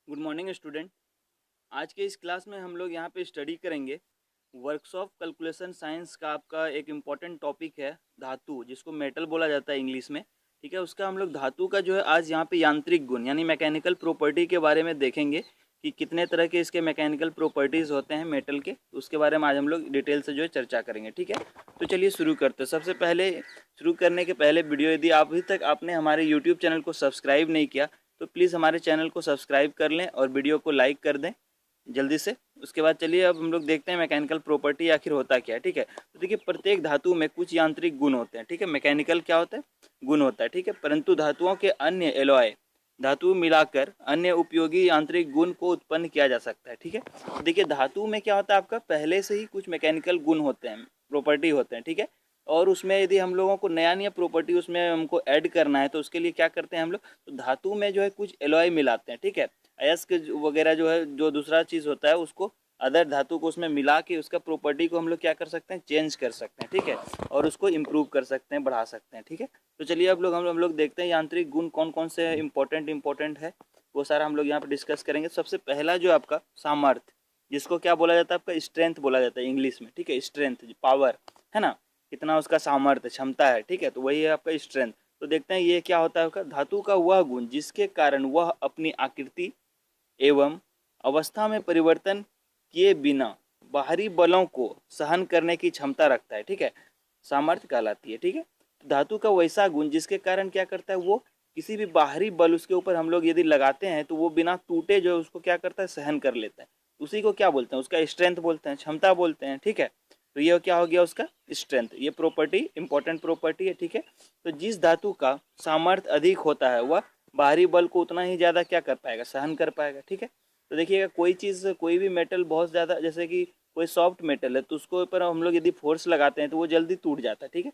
Good morning student. आज के इस क्लास में हम लोग यहाँ पे स्टडी करेंगे वर्कशॉप कैलकुलेशन साइंस का। आपका एक इम्पॉर्टेंट टॉपिक है धातु, जिसको मेटल बोला जाता है इंग्लिश में। ठीक है, उसका हम लोग धातु का जो है आज यहाँ पे यांत्रिक गुण यानी मैकेनिकल प्रॉपर्टी के बारे में देखेंगे कि कितने तरह के इसके मैकेनिकल प्रॉपर्टीज़ होते हैं मेटल के। उसके बारे में आज हम लोग डिटेल से जो है चर्चा करेंगे। ठीक है, तो चलिए शुरू करते हैं। सबसे पहले शुरू करने के पहले वीडियो, यदि आप अभी तक आपने हमारे यूट्यूब चैनल को सब्सक्राइब नहीं किया तो प्लीज़ हमारे चैनल को सब्सक्राइब कर लें और वीडियो को लाइक कर दें जल्दी से। उसके बाद चलिए अब हम लोग देखते हैं मैकेनिकल प्रॉपर्टी आखिर होता क्या है। ठीक है, तो देखिए प्रत्येक धातु में कुछ यांत्रिक गुण होते हैं। ठीक है, मैकेनिकल क्या होता है, गुण होता है। ठीक है, परंतु धातुओं के अन्य एलॉय धातु मिलाकर अन्य उपयोगी यांत्रिक गुण को उत्पन्न किया जा सकता है। ठीक है, तो देखिए धातु में क्या होता है, आपका पहले से ही कुछ मैकेनिकल गुण होते हैं, प्रॉपर्टी होते हैं। ठीक है, और उसमें यदि हम लोगों को नया नया प्रॉपर्टी उसमें हमको ऐड करना है तो उसके लिए क्या करते हैं हम लोग, तो धातु में जो है कुछ एलॉय मिलाते हैं। ठीक है, अयस्क वगैरह जो है, जो दूसरा चीज़ होता है उसको अदर धातु को उसमें मिला के उसका प्रॉपर्टी को हम लोग क्या कर सकते हैं, चेंज कर सकते हैं। ठीक है, और उसको इम्प्रूव कर सकते हैं, बढ़ा सकते हैं। ठीक है, तो चलिए अब हम लोग देखते हैं यांत्रिक गुण कौन कौन से इंपॉर्टेंट है, वो सारा हम लोग यहाँ पर डिस्कस करेंगे। सबसे पहला जो आपका सामर्थ्य, जिसको क्या बोला जाता है, आपका स्ट्रेंथ बोला जाता है इंग्लिश में। ठीक है, स्ट्रेंथ पावर है ना, कितना उसका सामर्थ्य क्षमता है। ठीक है, तो वही है आपका स्ट्रेंथ। तो देखते हैं ये क्या होता है आपका, धातु का वह गुण जिसके कारण वह अपनी आकृति एवं अवस्था में परिवर्तन किए बिना बाहरी बलों को सहन करने की क्षमता रखता है। ठीक है, सामर्थ्य कहलाती है। ठीक है, तो धातु का वैसा गुण जिसके कारण क्या करता है, वो किसी भी बाहरी बल उसके ऊपर हम लोग यदि लगाते हैं तो वो बिना टूटे जो है उसको क्या करता है, सहन कर लेता है। उसी को क्या बोलते हैं, उसका स्ट्रेंथ बोलते हैं, क्षमता बोलते हैं। ठीक है, तो ये क्या हो गया उसका स्ट्रेंथ, ये प्रॉपर्टी इंपॉर्टेंट प्रॉपर्टी है। ठीक है, तो जिस धातु का सामर्थ्य अधिक होता है वह बाहरी बल को उतना ही ज़्यादा क्या कर पाएगा, सहन कर पाएगा। ठीक है, तो देखिएगा कोई चीज़, कोई भी मेटल बहुत ज़्यादा, जैसे कि कोई सॉफ्ट मेटल है तो उसको ऊपर हम लोग यदि फोर्स लगाते हैं तो वो जल्दी टूट जाता है। ठीक है,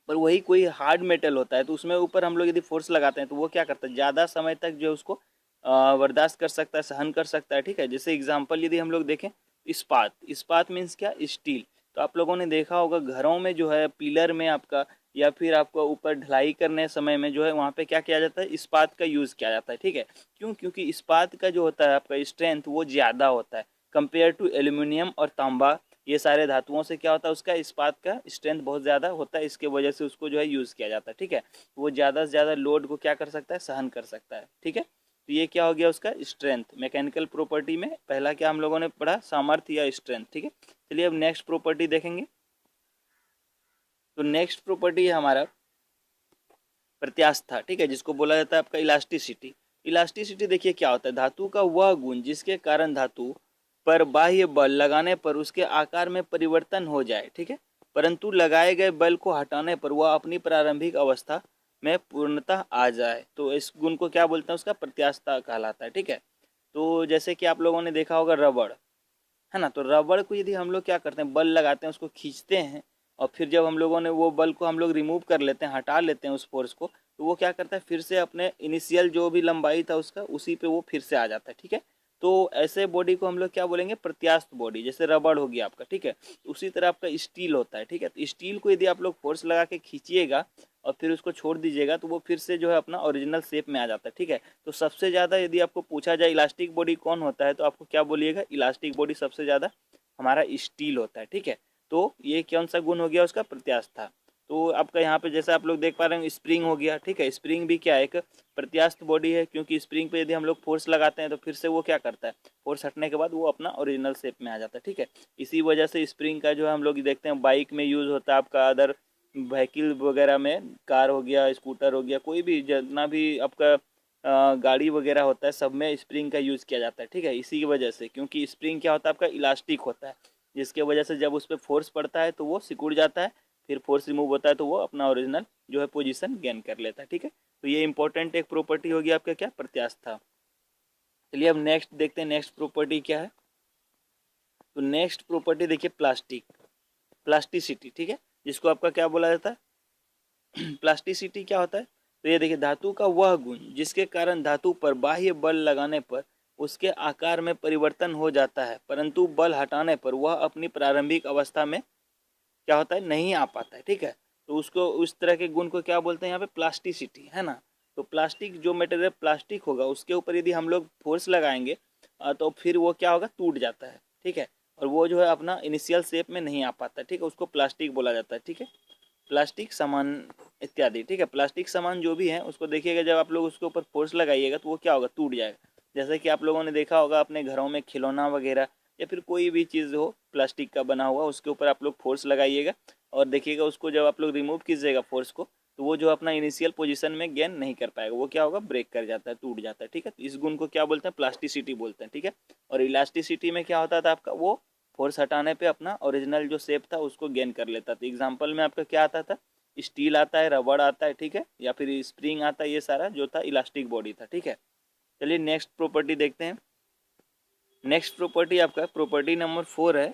पर वही कोई हार्ड मेटल होता है तो उसमें ऊपर हम लोग यदि फोर्स लगाते हैं तो वो क्या करता है, ज़्यादा समय तक जो है उसको बर्दाश्त कर सकता है, सहन कर सकता है। ठीक है, जैसे एग्जांपल यदि हम लोग देखें, इस्पात, इस्पात मीन्स क्या, स्टील। तो आप लोगों ने देखा होगा घरों में जो है पिलर में आपका, या फिर आपको ऊपर ढलाई करने समय में जो है वहाँ पे क्या किया जाता है, इस्पात का यूज़ किया जाता है। ठीक है, क्यों, क्योंकि इस्पात का जो होता है आपका स्ट्रेंथ वो ज़्यादा होता है कंपेयर टू एल्यूमिनियम और तांबा। ये सारे धातुओं से क्या होता है, उसका इस्पात का स्ट्रेंथ बहुत ज़्यादा होता है, इसके वजह से उसको जो है यूज़ किया जाता है। ठीक है, वो ज़्यादा से ज़्यादा लोड को क्या कर सकता है, सहन कर सकता है। ठीक है, तो ये क्या हो गया उसका स्ट्रेंथ। मैकेनिकल प्रॉपर्टी में पहला क्या हम लोगों ने पढ़ा, सामर्थ्य या स्ट्रेंथ। ठीक है, चलिए अब नेक्स्ट प्रॉपर्टी देखेंगे। तो नेक्स्ट प्रॉपर्टी है हमारा प्रत्यास्था। ठीक है, जिसको बोला जाता है आपका इलास्टिसिटी। इलास्टिसिटी देखिए क्या होता है, धातु का वह गुण जिसके कारण धातु पर बाह्य बल लगाने पर उसके आकार में परिवर्तन हो जाए। ठीक है, परंतु लगाए गए बल को हटाने पर वह अपनी प्रारंभिक अवस्था में पूर्णतः आ जाए। तो इस गुण को क्या बोलते हैं, उसका प्रत्यास्था कहलाता है। ठीक है, तो जैसे कि आप लोगों ने देखा होगा रबड़, है ना, तो रबड़ को यदि हम लोग क्या करते हैं, बल लगाते हैं, उसको खींचते हैं, और फिर जब हम लोगों ने वो बल को हम लोग रिमूव कर लेते हैं, हटा लेते हैं उस फोर्स को, तो वो क्या करता है, फिर से अपने इनिशियल जो भी लंबाई था उसका, उसी पे वो फिर से आ जाता है। ठीक है, तो ऐसे बॉडी को हम लोग क्या बोलेंगे, प्रत्यास्थ बॉडी। जैसे रबड़ हो गया आपका, ठीक है, उसी तरह आपका स्टील होता है। ठीक है, तो स्टील को यदि आप लोग फोर्स लगा के खींचिएगा और फिर उसको छोड़ दीजिएगा तो वो फिर से जो है अपना ओरिजिनल शेप में आ जाता है। ठीक है, तो सबसे ज़्यादा यदि आपको पूछा जाए इलास्टिक बॉडी कौन होता है तो आपको क्या बोलिएगा, इलास्टिक बॉडी सबसे ज़्यादा हमारा स्टील होता है। ठीक है, तो ये कौन सा गुण हो गया उसका, प्रत्यास्था। तो आपका यहाँ पे जैसे आप लोग देख पा रहे हैं स्प्रिंग हो गया। ठीक है, स्प्रिंग भी क्या है, एक प्रत्यास्थ बॉडी है, क्योंकि स्प्रिंग पे यदि हम लोग फोर्स लगाते हैं तो फिर से वो क्या करता है, फोर्स हटने के बाद वो अपना ओरिजिनल शेप में आ जाता है। ठीक है, इसी वजह से स्प्रिंग का जो है हम लोग देखते हैं बाइक में यूज़ होता है, आपका अदर व्हीकल वगैरह में, कार हो गया, स्कूटर हो गया, कोई भी जितना भी आपका गाड़ी वगैरह होता है सब में स्प्रिंग का यूज़ किया जाता है। ठीक है, इसी की वजह से, क्योंकि स्प्रिंग क्या होता है आपका इलास्टिक होता है, जिसके वजह से जब उस पर फोर्स पड़ता है तो वो सिकुड़ जाता है, फिर फोर्स रिमूव होता है तो वो अपना ओरिजिनल जो है पोजीशन गेन कर लेता है। ठीक है, तो ये इंपॉर्टेंट एक प्रॉपर्टी होगी आपका क्या, प्रत्यास्था। चलिए अब नेक्स्ट देखते हैं, नेक्स्ट प्रॉपर्टी क्या है। तो नेक्स्ट प्रॉपर्टी देखिए प्लास्टिक, प्लास्टिसिटी। ठीक है, जिसको आपका क्या बोला जाता है प्लास्टिसिटी क्या होता है, तो ये देखिए धातु का वह गुण जिसके कारण धातु पर बाह्य बल लगाने पर उसके आकार में परिवर्तन हो जाता है, परंतु बल हटाने पर वह अपनी प्रारंभिक अवस्था में क्या होता है, नहीं आ पाता है। ठीक है, तो उसको उस तरह के गुण को क्या बोलते हैं यहाँ पे, प्लास्टिसिटी, है ना। तो प्लास्टिक जो मटेरियल प्लास्टिक होगा उसके ऊपर यदि हम लोग फोर्स लगाएंगे तो फिर वो क्या होगा, टूट जाता है, ठीक है। और वो जो है अपना इनिशियल शेप में नहीं आ पाता, ठीक है, उसको प्लास्टिक बोला जाता है, ठीक है। प्लास्टिक सामान इत्यादि, ठीक है। प्लास्टिक सामान जो भी है उसको देखिएगा, जब आप लोग उसके ऊपर फोर्स लगाइएगा तो वो क्या होगा, टूट जाएगा। जैसे कि आप लोगों ने देखा होगा अपने घरों में खिलौना वगैरह या फिर कोई भी चीज़ हो प्लास्टिक का बना हुआ, उसके ऊपर आप लोग फोर्स लगाइएगा और देखिएगा उसको जब आप लोग रिमूव कीजिएगा फोर्स को, तो वो जो अपना इनिशियल पोजीशन में गेन नहीं कर पाएगा, वो क्या होगा, ब्रेक कर जाता है, टूट जाता है, ठीक है। तो इस गुण को क्या बोलते हैं, प्लास्टिसिटी बोलते हैं, ठीक है। और इलास्टिसिटी में क्या होता था आपका, वो फोर्स हटाने पे अपना ओरिजिनल जो शेप था उसको गेन कर लेता था। एग्जाम्पल में आपका क्या आता था, स्टील आता है, रबड़ आता है, ठीक है, या फिर स्प्रिंग आता है, ये सारा जो था इलास्टिक बॉडी था, ठीक है। चलिए नेक्स्ट प्रॉपर्टी देखते हैं। नेक्स्ट प्रॉपर्टी आपका प्रॉपर्टी नंबर 4 है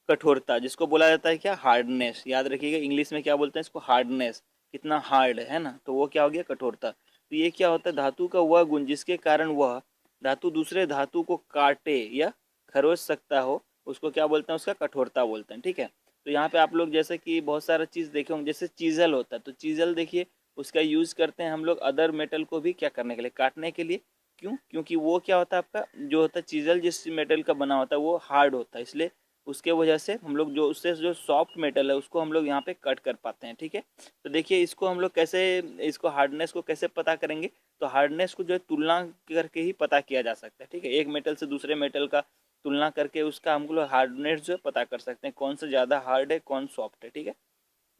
कठोरता, जिसको बोला जाता है क्या, हार्डनेस। याद रखिएगा इंग्लिश में क्या बोलते हैं इसको, हार्डनेस, कितना हार्ड है ना, तो वो क्या हो गया, कठोरता। तो ये क्या होता है, धातु का वह गुण जिसके कारण वह धातु दूसरे धातु को काटे या खरोच सकता हो, उसको क्या बोलते हैं, उसका कठोरता बोलते हैं, ठीक है। तो यहाँ पे आप लोग जैसे कि बहुत सारा चीज़ देखे होंगे, जैसे चीजल होता है, तो चीजल देखिए उसका यूज़ करते हैं हम लोग अदर मेटल को भी क्या करने के लिए, काटने के लिए। क्यों, क्योंकि वो क्या होता है आपका जो होता है चीजल, जिस मेटल का बना होता है वो हार्ड होता है, इसलिए उसके वजह से हम लोग जो उससे जो सॉफ्ट मेटल है उसको हम लोग यहाँ पे कट कर पाते हैं, ठीक है। तो देखिए इसको हम लोग कैसे, इसको हार्डनेस को कैसे पता करेंगे, तो हार्डनेस को जो है तुलना करके ही पता किया जा सकता है, ठीक है। एक मेटल से दूसरे मेटल का तुलना करके उसका हम लोग हार्डनेस जो है पता कर सकते हैं, कौन सा ज़्यादा हार्ड है कौन सॉफ्ट है, ठीक है।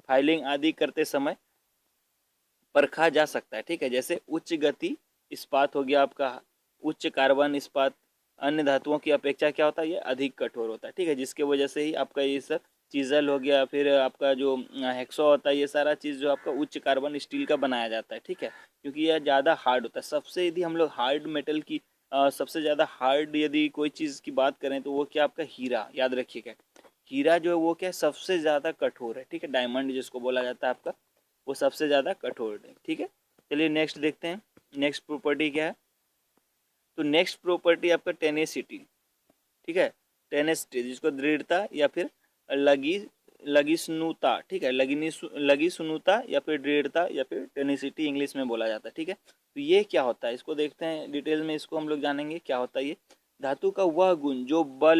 फाइलिंग आदि करते समय परखा जा सकता है, ठीक है। जैसे उच्च गति इस्पात हो गया आपका, उच्च कार्बन इस्पात अन्य धातुओं की अपेक्षा क्या होता है, ये अधिक कठोर होता है, ठीक है, जिसके वजह से ही आपका ये सब चीजल हो गया, फिर आपका जो हेक्सो होता है, ये सारा चीज़ जो आपका उच्च कार्बन स्टील का बनाया जाता है, ठीक है, क्योंकि यह ज़्यादा हार्ड होता है। सबसे यदि हम लोग हार्ड मेटल की सबसे ज़्यादा हार्ड यदि कोई चीज़ की बात करें तो वो क्या, आपका हीरा। याद रखिएगा हीरा जो है वो क्या सबसे ज़्यादा कठोर है, ठीक है। डायमंड जिसको बोला जाता है आपका, वो सबसे ज़्यादा कठोर है, ठीक है। चलिए नेक्स्ट देखते हैं, नेक्स्ट प्रॉपर्टी क्या है। तो नेक्स्ट प्रॉपर्टी आपका टेनेसिटी, ठीक है। टेनेसिटी जिसको दृढ़ता या फिर लगी लगिस्नुता, ठीक है, लगिस्नुता या फिर दृढ़ता या फिर टेनेसिटी इंग्लिश में बोला जाता है, ठीक है। तो ये क्या होता है, इसको देखते हैं डिटेल में, इसको हम लोग जानेंगे क्या होता है ये। धातु का वह गुण जो बल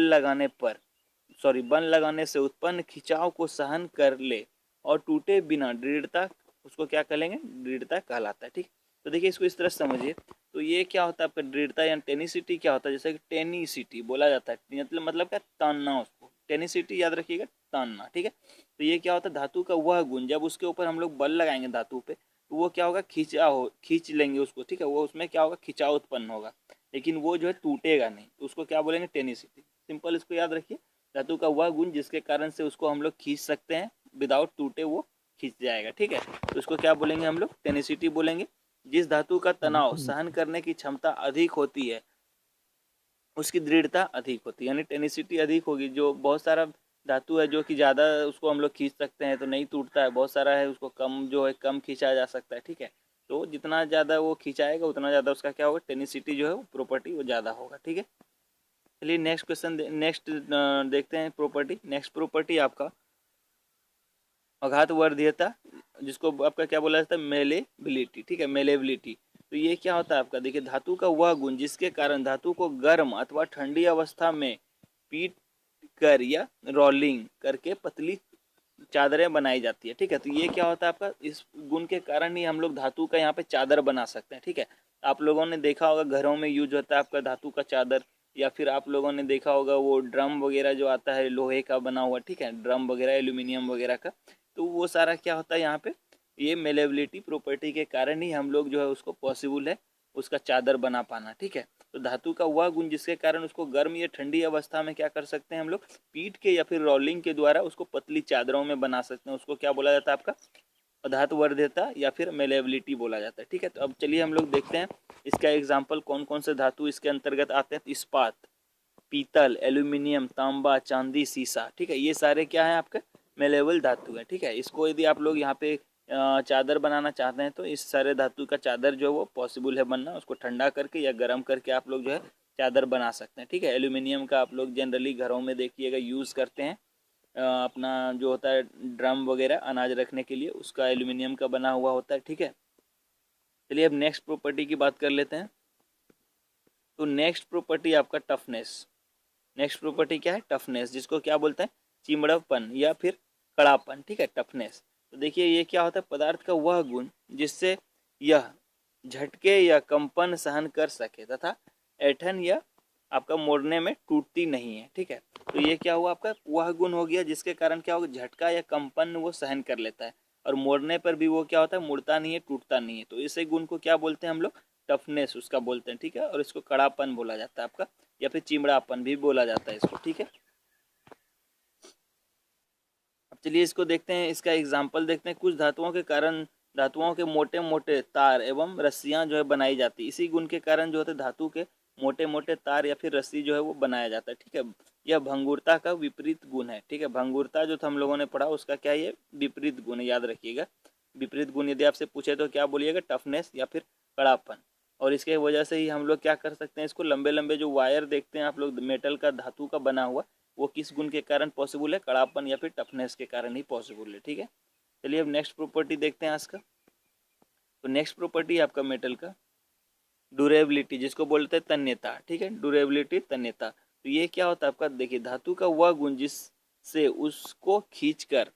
लगाने से उत्पन्न खिंचाव को सहन कर ले और टूटे बिना, दृढ़ता उसको क्या कहेंगे, दृढ़ता कहलाता है, ठीक। तो देखिए इसको इस तरह से समझिए। तो ये क्या होता है आपका दृढ़ता या टेनिसिटी क्या होता है, जैसे कि टेनिसिटी बोला जाता है, मतलब क्या, तानना, उसको टेनिसिटी याद रखिएगा, तानना, ठीक है। तो ये क्या होता है, धातु का वह गुण जब उसके ऊपर हम लोग बल लगाएंगे धातु पे, तो वो क्या होगा, खींच लेंगे उसको, ठीक है, वो उसमें क्या होगा, खिंचाव उत्पन्न होगा, लेकिन वो जो है टूटेगा नहीं, तो उसको क्या बोलेंगे, टेनिसिटी। सिंपल इसको याद रखिए, धातु का वह गुण जिसके कारण से उसको हम लोग खींच सकते हैं, विदाउट टूटे वो खींच जाएगा, ठीक है। तो उसको क्या बोलेंगे हम लोग, टेनिसिटी बोलेंगे। जिस धातु का तनाव सहन करने की क्षमता अधिक होती है उसकी दृढ़ता अधिक होती है, यानी टेनिसिटी अधिक होगी। जो बहुत सारा धातु है जो कि ज़्यादा उसको हम लोग खींच सकते हैं तो नहीं टूटता है, बहुत सारा है उसको कम जो है कम खींचा जा सकता है, ठीक है। तो जितना ज़्यादा वो खींचाएगा उतना ज़्यादा उसका क्या होगा, टेनिसिटी जो है वो प्रॉपर्टी वो ज़्यादा होगा, ठीक है। चलिए नेक्स्ट क्वेश्चन, नेक्स्ट देखते हैं प्रॉपर्टी। नेक्स्ट प्रॉपर्टी आपका अघात वर्धीयता, जिसको आपका क्या बोला जाता है, मेलेबिलिटी, ठीक है, मेलेबिलिटी। तो ये क्या होता है आपका, देखिए धातु का वह गुण जिसके कारण धातु को गर्म अथवा ठंडी अवस्था में पीट कर या रोलिंग करके पतली चादरें बनाई जाती है, ठीक है। तो ये क्या होता है आपका, इस गुण के कारण ही हम लोग धातु का यहाँ पे चादर बना सकते हैं, ठीक है। आप लोगों ने देखा होगा घरों में यूज होता है आपका धातु का चादर, या फिर आप लोगों ने देखा होगा वो ड्रम वगैरह जो आता है लोहे का बना हुआ, ठीक है, ड्रम वगैरह एल्यूमिनियम वगैरह का। तो वो सारा क्या होता है यहाँ पे, ये मेलेबिलिटी प्रॉपर्टी के कारण ही हम लोग जो है उसको पॉसिबल है उसका चादर बना पाना, ठीक है। तो धातु का वह गुण जिसके कारण उसको गर्म या ठंडी अवस्था में क्या कर सकते हैं हम लोग, पीट के या फिर रोलिंग के द्वारा उसको पतली चादरों में बना सकते हैं, उसको क्या बोला जाता है आपका, धातु वर्ध्यता या फिर मेलेबिलिटी बोला जाता है, ठीक है। तो अब चलिए हम लोग देखते हैं इसका एग्जाम्पल कौन कौन से धातु इसके अंतर्गत आते हैं। इस्पात, पीतल, एल्यूमिनियम, तांबा, चांदी, शीशा, ठीक है, ये सारे क्या है आपके मेलेबल धातु है, ठीक है। इसको यदि आप लोग यहाँ पे चादर बनाना चाहते हैं तो इस सारे धातु का चादर जो है वो पॉसिबल है बनना, उसको ठंडा करके या गर्म करके आप लोग जो है चादर बना सकते हैं, ठीक है। एल्यूमिनियम का आप लोग जनरली घरों में देखिएगा यूज़ करते हैं, अपना जो होता है ड्रम वगैरह अनाज रखने के लिए उसका एल्यूमिनियम का बना हुआ होता है, ठीक है। चलिए अब नेक्स्ट प्रॉपर्टी की बात कर लेते हैं। तो नेक्स्ट प्रॉपर्टी आपका टफनेस। नेक्स्ट प्रॉपर्टी क्या है? टफनेस, जिसको क्या बोलते हैं? चिमड़ापन या फिर कड़ापन, ठीक है, टफनेस। तो देखिए ये क्या होता है? पदार्थ का वह गुण जिससे यह झटके या कंपन सहन कर सके तथा ऐंठन या आपका मोड़ने में टूटती नहीं है, ठीक है। तो ये क्या हुआ? आपका वह गुण हो गया जिसके कारण क्या होगा? झटका या कंपन वो सहन कर लेता है, और मोड़ने पर भी वो क्या होता है? मुड़ता नहीं है, टूटता नहीं है। तो इसे गुण को क्या बोलते हैं हम लोग? टफनेस उसका बोलते हैं, ठीक है। और इसको कड़ापन बोला जाता है आपका, या फिर चिमड़ापन भी बोला जाता है इसको, ठीक है। अब चलिए इसको देखते हैं, इसका एग्जाम्पल देखते हैं। कुछ धातुओं के कारण धातुओं के मोटे मोटे तार एवं रस्सियां जो है बनाई जाती है। इसी गुण के कारण जो होते धातु के मोटे मोटे तार या फिर रस्सी जो है वो बनाया जाता है, ठीक है। यह भंगुरता का विपरीत गुण है, ठीक है। भंगुरता जो था हम लोगों ने पढ़ा, उसका क्या ये विपरीत गुण है, याद रखिएगा। विपरीत गुण यदि आपसे पूछे तो क्या बोलिएगा? टफनेस या फिर कड़ापन। और इसके वजह से ही हम लोग क्या कर सकते हैं? इसको लंबे लंबे जो वायर देखते हैं आप लोग मेटल का, धातु का बना हुआ, वो किस गुण के कारण पॉसिबल है? कड़ापन या फिर टफनेस के कारण ही पॉसिबल है, ठीक है। चलिए अब नेक्स्ट प्रॉपर्टी देखते हैं आज का। तो नेक्स्ट प्रॉपर्टी आपका मेटल का ड्यूरेबिलिटी, जिसको बोलते हैं तन्यता, ठीक है। ड्यूरेबिलिटी, तन्यता। तो ये क्या होता है आपका? देखिए धातु का वह गुण जिससे उसको खींचकर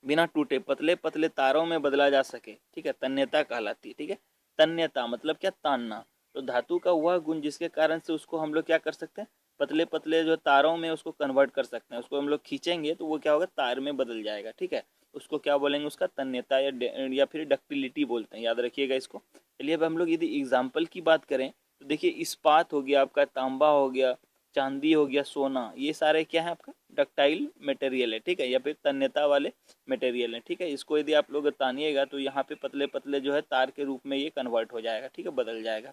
बिना टूटे पतले पतले तारों में बदला जा सके, ठीक है, तन्यता कहलाती है, ठीक है। तन्यता मतलब क्या? तानना। तो धातु का वह गुण जिसके कारण से उसको हम लोग क्या कर सकते हैं? पतले पतले जो तारों में उसको कन्वर्ट कर सकते हैं। उसको हम लोग खींचेंगे तो वो क्या होगा? तार में बदल जाएगा, ठीक है। उसको क्या बोलेंगे? उसका तन्यता या फिर डक्टिलिटी बोलते हैं, याद रखिएगा इसको। चलिए अब हम लोग यदि एग्जाम्पल की बात करें तो देखिए इस्पात हो गया आपका, तांबा हो गया, चांदी हो गया, सोना, ये सारे क्या है? आपका डक्टाइल मटेरियल है, ठीक है, या फिर तन्यता वाले मटेरियल है, ठीक है। इसको यदि आप लोग तानिएगा तो यहाँ पे पतले पतले जो है तार के रूप में ये कन्वर्ट हो जाएगा, ठीक है, बदल जाएगा।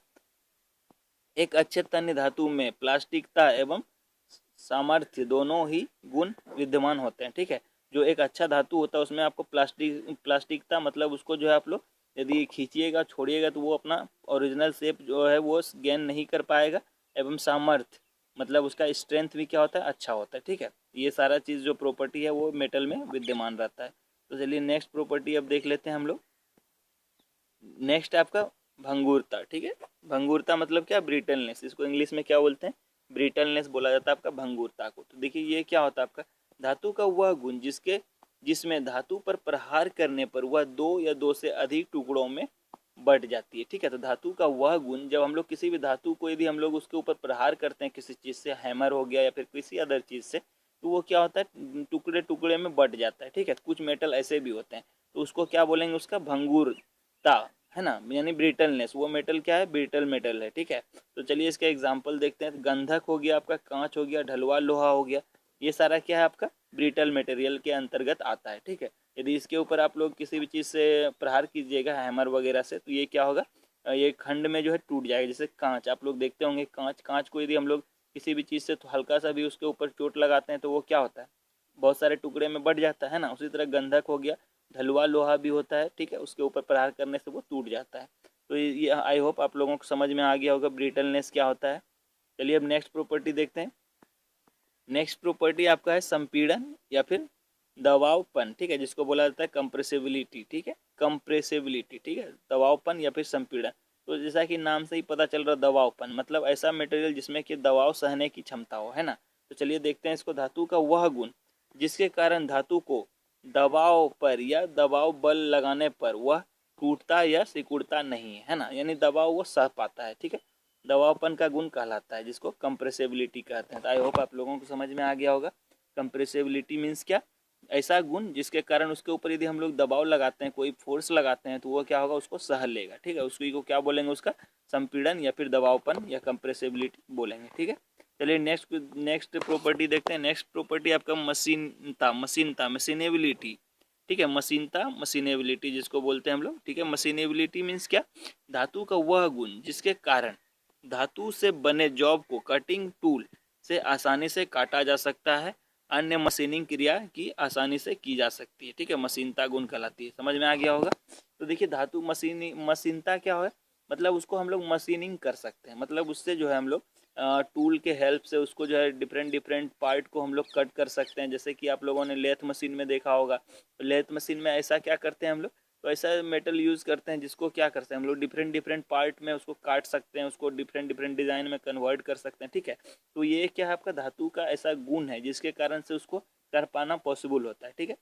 एक अच्छे तन्य धातु में प्लास्टिकता एवं सामर्थ्य दोनों ही गुण विद्यमान होते हैं, ठीक है। जो एक अच्छा धातु होता है उसमें आपको प्लास्टिकता मतलब उसको जो है आप लोग यदि खींचिएगा, छोड़िएगा तो वो अपना ओरिजिनल शेप जो है वो गेन नहीं कर पाएगा। एवं सामर्थ्य मतलब उसका स्ट्रेंथ भी क्या होता है? अच्छा होता है, ठीक है। ये सारा चीज़ जो प्रॉपर्टी है वो मेटल में विद्यमान रहता है। तो चलिए नेक्स्ट प्रॉपर्टी अब देख लेते हैं हम लोग। नेक्स्ट आपका भंगुरता, ठीक है। भंगुरता मतलब क्या? ब्रिटलनेस। इसको इंग्लिश में क्या बोलते हैं? ब्रिटलनेस बोला जाता है आपका भंगुरता को। तो देखिए ये क्या होता है आपका? धातु का वह गुण जिसमें धातु पर प्रहार करने पर वह दो या दो से अधिक टुकड़ों में बट जाती है, ठीक है। तो धातु का वह गुण, जब हम लोग किसी भी धातु को यदि हम लोग उसके ऊपर प्रहार करते हैं किसी चीज़ से, हैमर हो गया या फिर किसी अदर चीज़ से, तो वो क्या होता है? टुकड़े टुकड़े में बट जाता है, ठीक है। कुछ मेटल ऐसे भी होते हैं, तो उसको क्या बोलेंगे? उसका भंगुरता, है ना, यानी ब्रिटलनेस। वो मेटल क्या है? ब्रिटल मेटल है, ठीक है। तो चलिए इसका एग्जाम्पल देखते हैं। गंधक हो गया आपका, कांच हो गया, ढलवा लोहा हो गया, ये सारा क्या है? आपका ब्रिटल मटेरियल के अंतर्गत आता है, ठीक है। यदि इसके ऊपर आप लोग किसी भी चीज़ से प्रहार कीजिएगा हैमर वगैरह से, तो ये क्या होगा? ये खंड में जो है टूट जाएगा। जैसे कांच आप लोग देखते होंगे, कांच को यदि हम लोग किसी भी चीज़ से तो हल्का सा भी उसके ऊपर चोट लगाते हैं तो वो क्या होता है? बहुत सारे टुकड़े में बढ़ जाता है ना। उसी तरह गंधक हो गया, ढलुआ लोहा भी होता है, ठीक है, उसके ऊपर प्रहार करने से वो टूट जाता है। तो ये आई होप आप लोगों को समझ में आ गया होगा ब्रिटलनेस क्या होता है। चलिए अब नेक्स्ट प्रॉपर्टी देखते हैं। नेक्स्ट प्रॉपर्टी आपका है संपीड़न या फिर दबावपन, ठीक है, जिसको बोला जाता है कंप्रेसिबिलिटी, ठीक है, कंप्रेसिबिलिटी, ठीक है, दबावपन या फिर संपीड़न। तो जैसा कि नाम से ही पता चल रहा, दबावपन मतलब ऐसा मटेरियल जिसमें कि दबाव सहने की क्षमता हो, है ना। तो चलिए देखते हैं इसको। धातु का वह गुण जिसके कारण धातु को दबाव पर या दबाव बल लगाने पर वह टूटता या सिकुड़ता नहीं है ना, यानी दबाव वो सह पाता है, ठीक है। दबावपन का गुण कहलाता है, जिसको कंप्रेसिबिलिटी कहते हैं। तो आई होप आप लोगों को समझ में आ गया होगा। कंप्रेसिबिलिटी मीन्स क्या? ऐसा गुण जिसके कारण उसके ऊपर यदि हम लोग दबाव लगाते हैं, कोई फोर्स लगाते हैं, तो वो क्या होगा? उसको सह लेगा, ठीक है। उसको क्या बोलेंगे? उसका संपीड़न या फिर दबावपन या कंप्रेसिबिलिटी बोलेंगे, ठीक है। चलिए नेक्स्ट प्रॉपर्टी देखते हैं। नेक्स्ट प्रॉपर्टी आपका मशीनेबिलिटी, ठीक है, मशीनेबिलिटी जिसको बोलते हैं हम लोग, ठीक है। मशीनेबिलिटी मीन्स क्या? धातु का वह गुण जिसके कारण धातु से बने जॉब को कटिंग टूल से आसानी से काटा जा सकता है, अन्य मशीनिंग क्रिया की आसानी से की जा सकती है, ठीक है, मशीनता गुण कहलाती है। समझ में आ गया होगा। तो देखिए धातु मशीनता क्या है? मतलब उसको हम लोग मशीनिंग कर सकते हैं, मतलब उससे जो है हम लोग टूल के हेल्प से उसको जो है डिफरेंट डिफरेंट पार्ट को हम लोग कट कर सकते हैं। जैसे कि आप लोगों ने लेथ मशीन में देखा होगा, तो लेथ मशीन में ऐसा क्या करते हैं हम लोग? तो ऐसा मेटल यूज़ करते हैं जिसको क्या कर सकते हैं हम लोग डिफरेंट डिफरेंट पार्ट में उसको काट सकते हैं, उसको डिफरेंट डिफरेंट डिज़ाइन में कन्वर्ट कर सकते हैं, ठीक है। तो ये क्या है आपका धातु का ऐसा गुण है जिसके कारण से उसको कर पाना पॉसिबल होता है, ठीक है।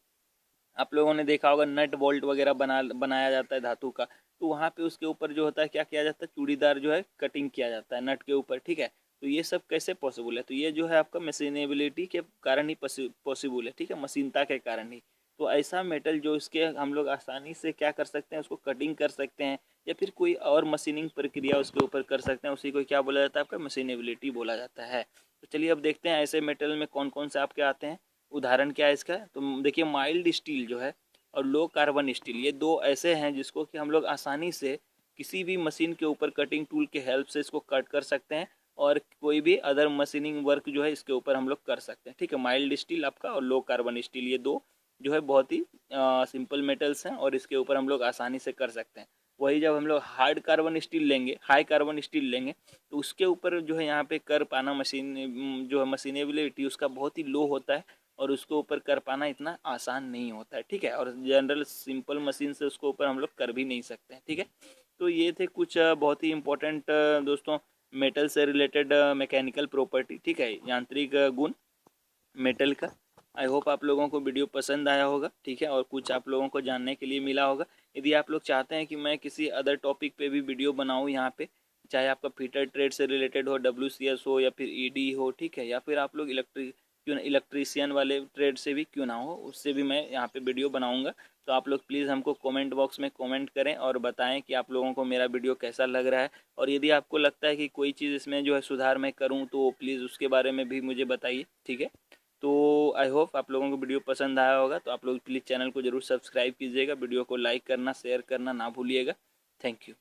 आप लोगों ने देखा होगा नट बोल्ट वगैरह बनाया जाता है धातु का, तो वहाँ पे उसके ऊपर जो होता है क्या किया जाता है, चूड़ीदार जो है कटिंग किया जाता है नट के ऊपर, ठीक है। तो ये सब कैसे पॉसिबल है, तो ये जो है आपका मशीनेबिलिटी के कारण ही पॉसिबल है, ठीक है, मशीनता के कारण ही। तो ऐसा मेटल जो इसके हम लोग आसानी से क्या कर सकते हैं, उसको कटिंग कर सकते हैं या फिर कोई और मशीनिंग प्रक्रिया उसके ऊपर कर सकते हैं, उसी को क्या बोला जाता है आपका मशीनेबिलिटी बोला जाता है। तो चलिए अब देखते हैं ऐसे मेटल में कौन कौन से आपके आते हैं। उदाहरण क्या है इसका, तो देखिए माइल्ड स्टील जो है और लो कार्बन स्टील, ये दो ऐसे हैं जिसको कि हम लोग आसानी से किसी भी मशीन के ऊपर कटिंग टूल के हेल्प से इसको कट कर सकते हैं और कोई भी अदर मशीनिंग वर्क जो है इसके ऊपर हम लोग कर सकते हैं, ठीक है। माइल्ड स्टील आपका और लो कार्बन स्टील, ये दो जो है बहुत ही सिंपल मेटल्स हैं और इसके ऊपर हम लोग आसानी से कर सकते हैं। वही जब हम लोग हार्ड कार्बन स्टील लेंगे, हाई कार्बन स्टील लेंगे, तो उसके ऊपर जो है यहाँ पे कर पाना मशीन जो है मशीनेबिलिटी उसका बहुत ही लो होता है और उसको ऊपर कर पाना इतना आसान नहीं होता है, ठीक है। और जनरल सिंपल मशीन से उसको ऊपर हम लोग कर भी नहीं सकते हैं, ठीक है। तो ये थे कुछ बहुत ही इम्पोर्टेंट दोस्तों मेटल से रिलेटेड मैकेनिकल प्रॉपर्टी, ठीक है, यांत्रिक गुण मेटल का। आई होप आप लोगों को वीडियो पसंद आया होगा, ठीक है, और कुछ आप लोगों को जानने के लिए मिला होगा। यदि आप लोग चाहते हैं कि मैं किसी अदर टॉपिक पे भी वीडियो बनाऊँ यहाँ पे, चाहे आपका फीटर ट्रेड से रिलेटेड हो, WCS हो या फिर ED हो, ठीक है, या फिर आप लोग इलेक्ट्रीशियन वाले ट्रेड से भी क्यों ना हो, उससे भी मैं यहाँ पे वीडियो बनाऊँगा। तो आप लोग प्लीज़ हमको कमेंट बॉक्स में कमेंट करें और बताएं कि आप लोगों को मेरा वीडियो कैसा लग रहा है, और यदि आपको लगता है कि कोई चीज़ इसमें जो है सुधार मैं करूं तो प्लीज़ उसके बारे में भी मुझे बताइए, ठीक है। तो आई होप आप लोगों को वीडियो पसंद आया होगा, तो आप लोग प्लीज़ चैनल को ज़रूर सब्सक्राइब कीजिएगा, वीडियो को लाइक करना शेयर करना ना भूलिएगा। Thank you.